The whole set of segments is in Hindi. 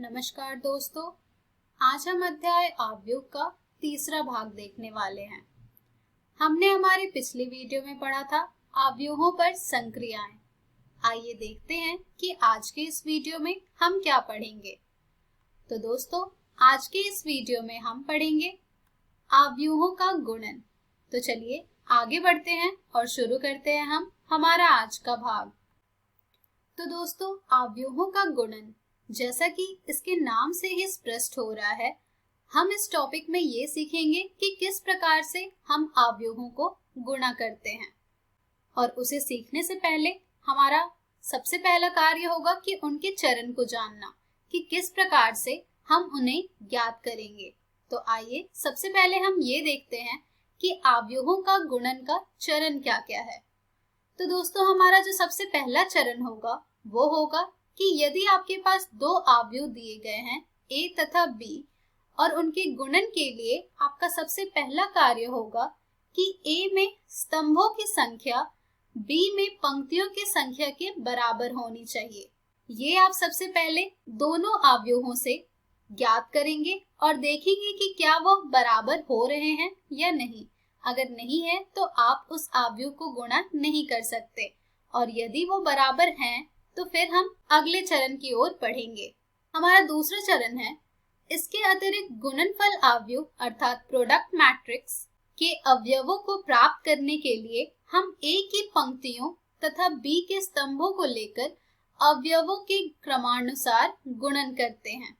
नमस्कार दोस्तों, आज हम अध्याय अवयव का तीसरा भाग देखने वाले हैं। हमने हमारी पिछली वीडियो में पढ़ा था अवयवों पर संक्रियाएं। आइए देखते हैं कि आज के इस वीडियो में हम क्या पढ़ेंगे। तो दोस्तों, आज के इस वीडियो में हम पढ़ेंगे अवयवों का गुणन। तो चलिए आगे बढ़ते हैं और शुरू करते हैं हम हमारा आज का भाग। तो दोस्तों, अवयवों का गुणन, जैसा कि इसके नाम से ही स्पष्ट हो रहा है, हम इस टॉपिक में ये सीखेंगे कि किस प्रकार से हम अवयवों को गुणा करते हैं। और उसे सीखने से पहले हमारा सबसे पहला कार्य होगा कि उनके चरण को जानना, कि किस प्रकार से हम उन्हें ज्ञात करेंगे। तो आइए सबसे पहले हम ये देखते हैं कि अवयवों का गुणन का चरण क्या क्या है। तो दोस्तों, हमारा जो सबसे पहला चरण होगा वो होगा कि यदि आपके पास दो अवयव दिए गए हैं A तथा B, और उनके गुणन के लिए आपका सबसे पहला कार्य होगा कि A में स्तंभों की संख्या B में पंक्तियों की संख्या के बराबर होनी चाहिए। ये आप सबसे पहले दोनों अवयवों से ज्ञात करेंगे और देखेंगे कि क्या वो बराबर हो रहे हैं या नहीं। अगर नहीं है तो आप उस अवयव को गुणा नहीं कर सकते, और यदि वो बराबर हैं तो फिर हम अगले चरण की ओर बढ़ेंगे। हमारा दूसरा चरण है, इसके अतिरिक्त गुणनफल अवयव अर्थात प्रोडक्ट मैट्रिक्स के अवयवों को प्राप्त करने के लिए हम A की पंक्तियों तथा B के स्तंभों को लेकर अवयवों के क्रमानुसार गुणन करते हैं।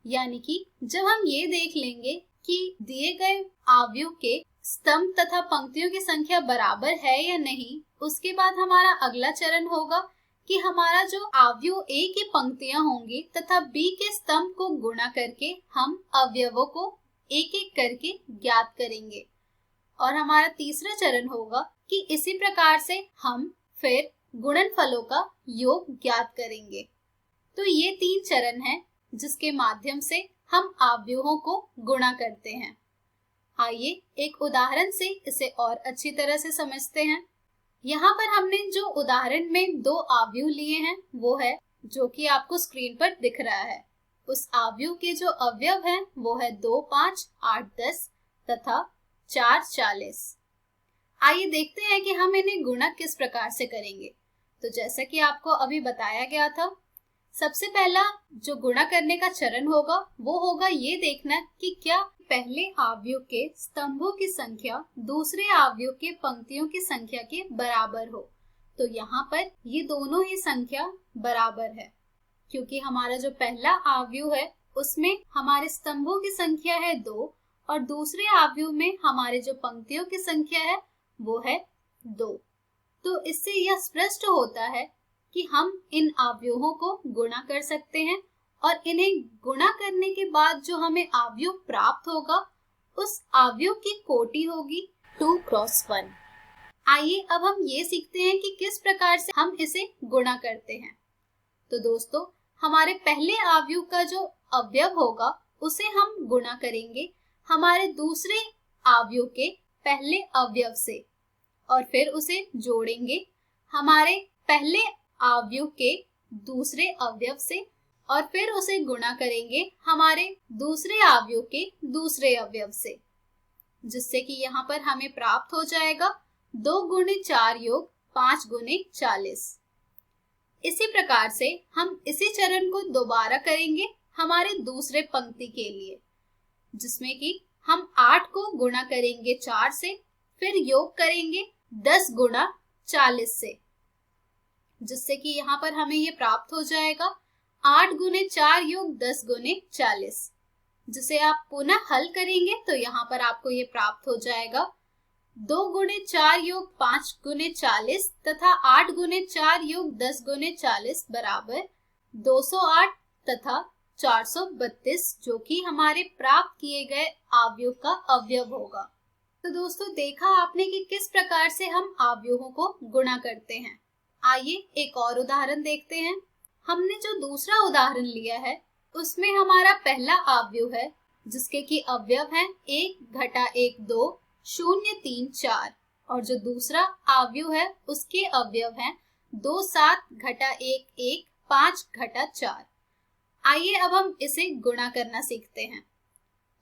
यानी कि जब हम ये देख लेंगे कि दिए गए अवयव के स्तंभ तथा पंक्तियों की संख्या बराबर है या नहीं, उसके बाद हमारा अगला चरण होगा कि हमारा जो अवयव A की पंक्तियां होंगी तथा B के स्तंभ को गुणा करके हम अवयवों को एक एक करके ज्ञात करेंगे। और हमारा तीसरा चरण होगा कि इसी प्रकार से हम फिर गुणनफलों का योग ज्ञात करेंगे। तो ये तीन चरण हैं जिसके माध्यम से हम अवयवों को गुणा करते हैं। आइए एक उदाहरण से इसे और अच्छी तरह से समझते हैं। यहाँ पर हमने जो उदाहरण में दो अवयव लिए हैं वो है जो कि आपको स्क्रीन पर दिख रहा है। उस अवयव के जो अवयव हैं वो है 2, 5, 8, 10 तथा 4, 40। आइए देखते हैं कि हम इन्हें गुणा किस प्रकार से करेंगे। तो जैसा कि आपको अभी बताया गया था, सबसे पहला जो गुणा करने का चरण होगा वो होगा ये देखना कि क्या पहले अवयव के स्तंभों की संख्या दूसरे अवयव के पंक्तियों की संख्या के बराबर हो। तो यहाँ पर ये दोनों ही संख्या बराबर है, क्योंकि हमारा जो पहला अवयव है उसमें हमारे स्तंभों की संख्या है 2 और दूसरे अवयव में हमारे जो पंक्तियों की संख्या है वो है 2। तो इससे यह स्पष्ट होता है कि हम इन अवयवों को गुणा कर सकते हैं, और इन्हें गुणा करने के बाद जो हमें अवयव प्राप्त होगा उस अवयव की कोटि होगी 2 क्रॉस 1। आइए अब हम ये सीखते हैं कि किस प्रकार से हम इसे गुणा करते हैं। तो दोस्तों, हमारे पहले अवयव का जो अवयव होगा उसे हम गुणा करेंगे हमारे दूसरे अवयव के पहले अवयव से, और फिर उसे जोड़ेंगे हमारे पहले अवयव के दूसरे अवयव से, और फिर उसे गुणा करेंगे हमारे दूसरे अवयव के दूसरे अवयव से, जिससे कि यहाँ पर हमें प्राप्त हो जाएगा 2 गुणे 4 योग 5 गुणे 40। इसी प्रकार से हम इसी चरण को दोबारा करेंगे हमारे दूसरे पंक्ति के लिए, जिसमें कि हम 8 को गुणा करेंगे 4 से, फिर योग करेंगे 10 गुणा 40 से, जिससे कि यहाँ पर हमें ये प्राप्त हो जाएगा 8 गुणे 4 योग 10 गुणे 40। जिसे आप पुनः हल करेंगे तो यहाँ पर आपको ये प्राप्त हो जाएगा 2 गुणे 4 योग 5 गुणे 40 तथा 8 गुणे 4 योग 10 गुणे 40 बराबर 208 तथा 432, जो कि हमारे प्राप्त किए गए अवयव का अवयव होगा। तो दोस्तों, देखा आपने कि किस प्रकार से हम अवयवों को गुणा करते हैं। आइए एक और उदाहरण देखते हैं। हमने जो दूसरा उदाहरण लिया है उसमें हमारा पहला अवयव है जिसके कि अवयव हैं 1 घटा 1 2 0 3 4, और जो दूसरा अवयव है उसके अवयव हैं 2 7 घटा 1 1 5 घटा 4। आइए अब हम इसे गुणा करना सीखते हैं।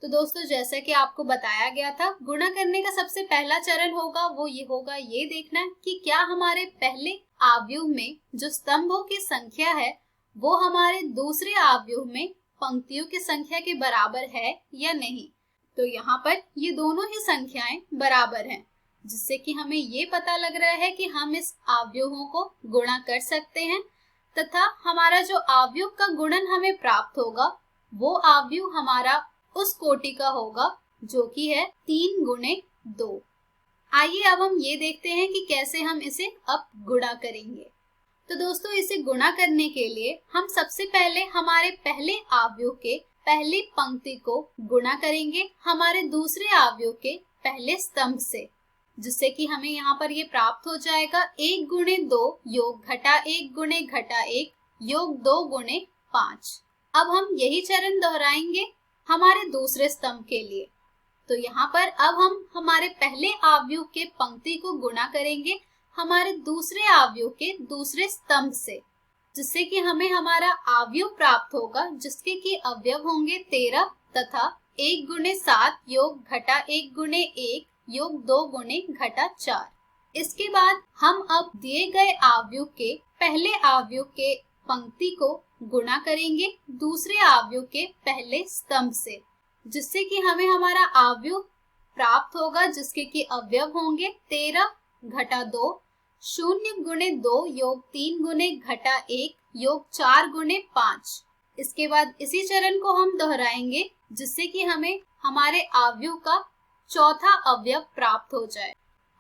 तो दोस्तों, जैसा कि आपको बताया गया था, गुणा करने का सबसे पहला चरण होगा वो ये होगा, ये देखना कि क्या हमारे पहले आव्यूह में जो स्तंभों की संख्या है वो हमारे दूसरे आव्यूह में पंक्तियों की संख्या के बराबर है या नहीं। तो यहाँ पर ये दोनों ही संख्याएं बराबर हैं, जिससे कि हमें ये पता लग रहा है कि हम इस आव्यूहों को गुणा कर सकते हैं तथा हमारा जो आव्यूह का गुणन हमें प्राप्त होगा वो आव्यूह हमारा उस कोटि का होगा जो कि है 3 गुणे 2। आइए अब हम ये देखते हैं कि कैसे हम इसे अब गुणा करेंगे। तो दोस्तों, इसे गुणा करने के लिए हम सबसे पहले हमारे पहले आव्यूह के पहली पंक्ति को गुणा करेंगे हमारे दूसरे आव्यूह के पहले स्तंभ से, जिससे कि हमें यहाँ पर ये प्राप्त हो जाएगा 1 गुणे 2 योग घटा 1 गुणे घटा 1 योग 2 गुणे 5। अब हम यही चरण दोहराएंगे हमारे दूसरे स्तंभ के लिए। तो यहाँ पर अब हम हमारे पहले आव्यूह के पंक्ति को गुणा करेंगे हमारे दूसरे आव्यूह के दूसरे स्तंभ से, जिससे कि हमें हमारा आव्यूह प्राप्त होगा जिसके कि अवयव होंगे 13 तथा 1 गुणे 7 योग घटा 1 गुणे 1 योग 2 गुणे घटा 4। इसके बाद हम अब दिए गए आव्यूह के पहले आव्यूह के पंक्ति को गुणा करेंगे दूसरे आव्यूह के पहले स्तंभ से, जिससे कि हमें हमारा आव्यूह प्राप्त होगा जिसके कि अवयव होंगे 13 घटा 2 0 गुणे 2 योग 3 गुणे घटा 1 योग 4 गुणे 5। इसके बाद इसी चरण को हम दोहराएंगे जिससे कि हमें हमारे आव्यूह का चौथा अवयव प्राप्त हो जाए।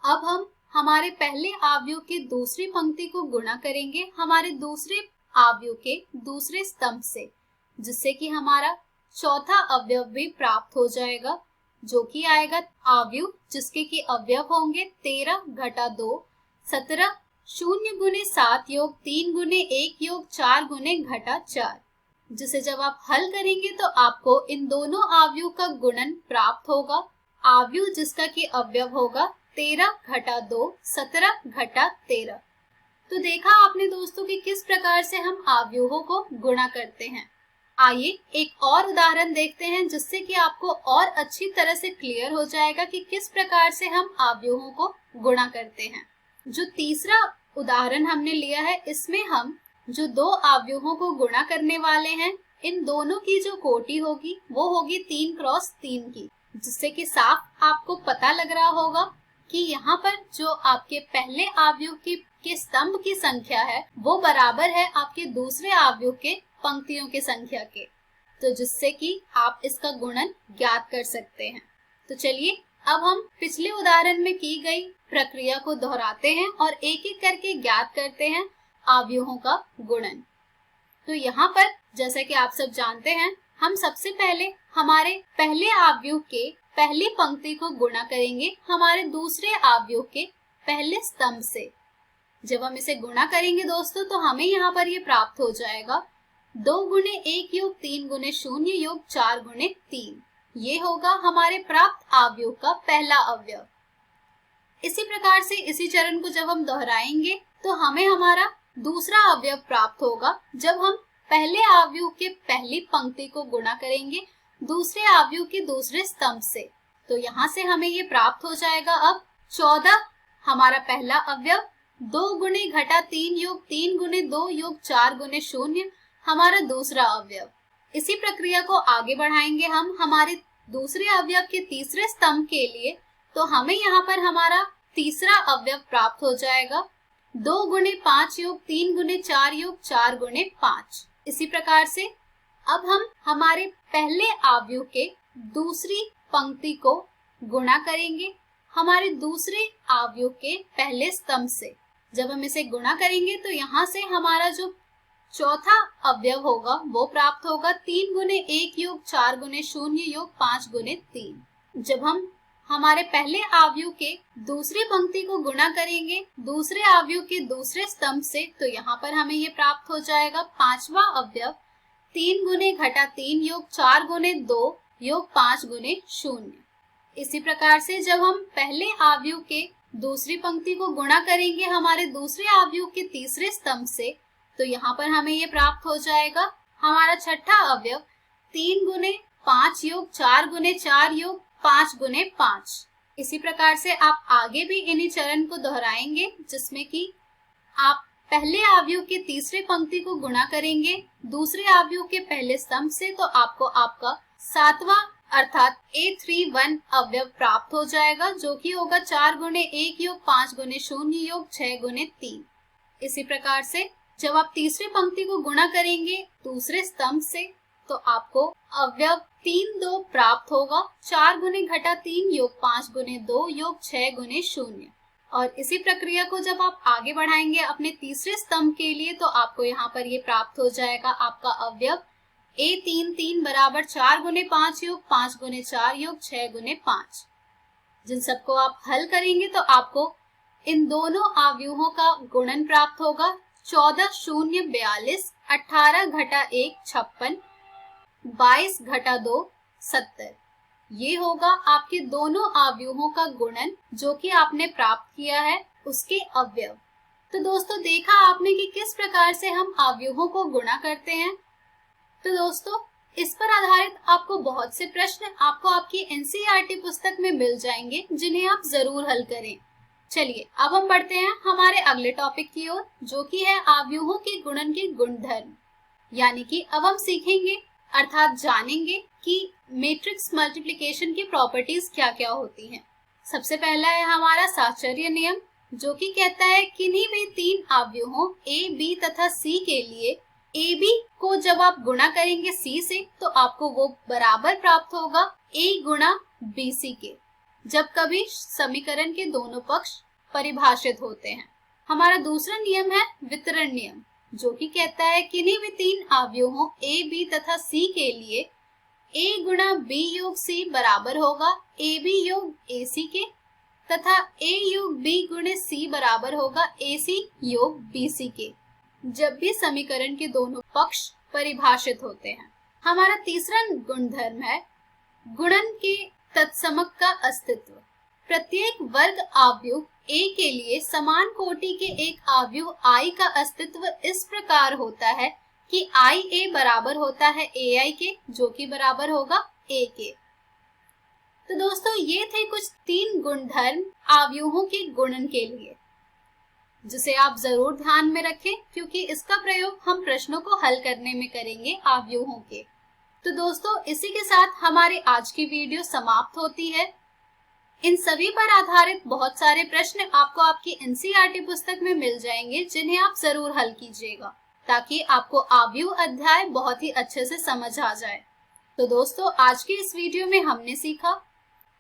अब हम हमारे पहले आव्यूह की दूसरी पंक्ति को गुणा करेंगे हमारे दूसरे आव्यूह के दूसरे स्तंभ से, जिससे कि हमारा चौथा अवयव भी प्राप्त हो जाएगा जो कि आएगा आव्यूह जिसके कि अवयव होंगे 13 घटा 2 17 0 गुणे 7 योग 3 गुणे 1 योग 4 गुणे घटा 4, जिसे जब आप हल करेंगे तो आपको इन दोनों आव्यूह का गुणन प्राप्त होगा। आव्यूह जिसका कि अवयव होगा 13 घटा 2 17 घटा 13। तो देखा आपने दोस्तों कि किस प्रकार से हम आव्यूहों को गुणा करते हैं। आइए एक और उदाहरण देखते हैं जिससे कि आपको और अच्छी तरह से क्लियर हो जाएगा कि किस प्रकार से हम आव्यूहों को गुणा करते हैं। जो तीसरा उदाहरण हमने लिया है इसमें हम जो दो आव्यूहों को गुणा करने वाले हैं, इन दोनों की जो कोटि होगी वो होगी 3 क्रॉस 3 की, जिससे कि साफ आपको पता लग रहा होगा कि यहाँ पर जो आपके पहले आव्यूह के स्तंभ की संख्या है वो बराबर है आपके दूसरे आव्यूह के पंक्तियों की संख्या के, तो जिससे कि आप इसका गुणन ज्ञात कर सकते हैं। तो चलिए अब हम पिछले उदाहरण में की गई प्रक्रिया को दोहराते हैं और एक एक करके ज्ञात करते हैं आव्यूहों का गुणन। तो यहाँ पर जैसा कि आप सब जानते हैं, हम सबसे पहले हमारे पहले आव्यूह के पहली पंक्ति को गुणा करेंगे हमारे दूसरे आव्यूह के पहले स्तंभ से। जब हम इसे गुणा करेंगे दोस्तों तो हमें यहाँ पर ये प्राप्त हो जाएगा 2 गुणे 1 योग 3 गुणे 0 योग 4 गुणे 3। ये होगा हमारे प्राप्त आव्यूह का पहला अवयव। इसी प्रकार से इसी चरण को जब हम दोहराएंगे तो हमें हमारा दूसरा अवयव प्राप्त होगा जब हम पहले आव्यूह के पहली पंक्ति को गुणा करेंगे दूसरे आव्यूह के दूसरे स्तंभ से। तो यहाँ से हमें ये प्राप्त हो जाएगा अब 14 हमारा पहला अवयव, 2 गुणे घटा 3 योग 3 गुणे 2 योग 4 गुणे 0 हमारा दूसरा अवयव। इसी प्रक्रिया को आगे बढ़ाएंगे हम हमारे दूसरे अवयव के तीसरे स्तंभ के लिए, तो हमें यहाँ पर हमारा तीसरा अवयव प्राप्त हो जाएगा 2 गुणे 5 योग 3 गुणे 4 योग 4 गुणे 5। इसी प्रकार से अब हम हमारे पहले आव्यूह के दूसरी पंक्ति को गुणा करेंगे हमारे दूसरे आव्यूह के पहले स्तंभ से। जब हम इसे गुणा करेंगे तो यहाँ से हमारा जो चौथा अवयव होगा वो प्राप्त होगा 3 गुणे 1 योग 4 गुणे 0 योग 5 गुणे 3। जब हम हमारे पहले आव्यूह के दूसरी पंक्ति को गुणा करेंगे दूसरे आव्यूह के दूसरे स्तंभ से, तो यहाँ पर हमें ये प्राप्त हो जाएगा पांचवा अवयव 3 गुणे घटा 3 योग 4 गुणे 2 योग 5 गुणे 0। इसी प्रकार से जब हम पहले आव्यूह के दूसरी पंक्ति को गुणा करेंगे हमारे दूसरे आव्यूह के तीसरे स्तंभ से, तो यहाँ पर हमें ये प्राप्त हो जाएगा हमारा छठा अवयव 3 गुने 5 योग 4 गुने 4 योग 5 गुने 5। इसी प्रकार से आप आगे भी इन्हीं चरण को दोहराएंगे, जिसमें कि आप पहले अवयव के तीसरे पंक्ति को गुणा करेंगे दूसरे अवयव के पहले स्तंभ से, तो आपको आपका सातवां अर्थात A31 अवयव प्राप्त हो जाएगा, जो कि होगा 4 गुने 1 योग 5 गुने 0 योग 6 गुने 3। इसी प्रकार से जब आप तीसरे पंक्ति को गुणा करेंगे दूसरे स्तंभ से, तो आपको अवयव 3-2 प्राप्त होगा, 4 गुने घटा 3 योग 5 गुने 2 योग 6 गुने 0। और इसी प्रक्रिया को जब आप आगे बढ़ाएंगे अपने तीसरे स्तंभ के लिए, तो आपको यहाँ पर ये प्राप्त हो जाएगा आपका अवयव A33 बराबर 4 गुने 5 योग 5 गुने 4 योग 6 गुने 5। जिन सबको आप हल करेंगे तो आपको इन दोनों अवयवों का गुणन प्राप्त होगा। 14 शून्य 42, 18 घटा 1 56, 22 घटा 2 70। ये होगा आपके दोनों अवयवों का गुणन जो कि आपने प्राप्त किया है उसके अवयव। तो दोस्तों देखा आपने कि किस प्रकार से हम अवयवों को गुणा करते हैं। तो दोस्तों इस पर आधारित आपको बहुत से प्रश्न आपको आपकी एनसीईआरटी पुस्तक में मिल जाएंगे, जिन्हें आप जरूर हल करें। चलिए अब हम बढ़ते हैं हमारे अगले टॉपिक की ओर, जो कि है अवयवों के गुणन के गुणधर्म। यानी कि अब हम सीखेंगे अर्थात जानेंगे कि मैट्रिक्स मल्टीप्लिकेशन की प्रॉपर्टीज क्या क्या होती हैं। सबसे पहला है हमारा साहचर्य नियम, जो कि कहता है किन्हीं भी 3 अवयवों A, B तथा C के लिए AB को जब आप गुणा करेंगे C से, तो आपको वो बराबर प्राप्त होगा A गुणा BC के, जब कभी समीकरण के दोनों पक्ष परिभाषित होते हैं। हमारा दूसरा नियम है वितरण नियम, जो कि कहता है किन्हीं भी 3 अवयवों A, B तथा C के लिए A गुणा B योग C बराबर होगा AB योग AC के, तथा A योग B गुणे C बराबर होगा AC योग BC के, जब भी समीकरण के दोनों पक्ष परिभाषित होते हैं। हमारा तीसरा गुणधर्म है गुणन के तत्समक का अस्तित्व। प्रत्येक वर्ग अवयव A के लिए समान कोटि के एक अवयव I का अस्तित्व इस प्रकार होता है कि IA बराबर होता है AI के, जो कि बराबर होगा A के। तो दोस्तों ये थे कुछ 3 गुणधर्म अवयवों के गुणन के लिए, जिसे आप जरूर ध्यान में रखें, क्योंकि इसका प्रयोग हम प्रश्नों को हल करने में करेंगे अवयवों के। तो दोस्तों इसी के साथ हमारी आज की वीडियो समाप्त होती है। इन सभी पर आधारित बहुत सारे प्रश्न आपको आपकी एनसीईआरटी पुस्तक में मिल जाएंगे, जिन्हें आप जरूर हल कीजिएगा, ताकि आपको अवयव अध्याय बहुत ही अच्छे से समझ आ जाए। तो दोस्तों आज की इस वीडियो में हमने सीखा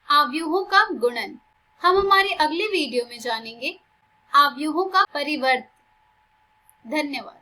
अवयवों का गुणन। हम हमारी अगली वीडियो में जानेंगे अवयवों का परिवर्त। धन्यवाद।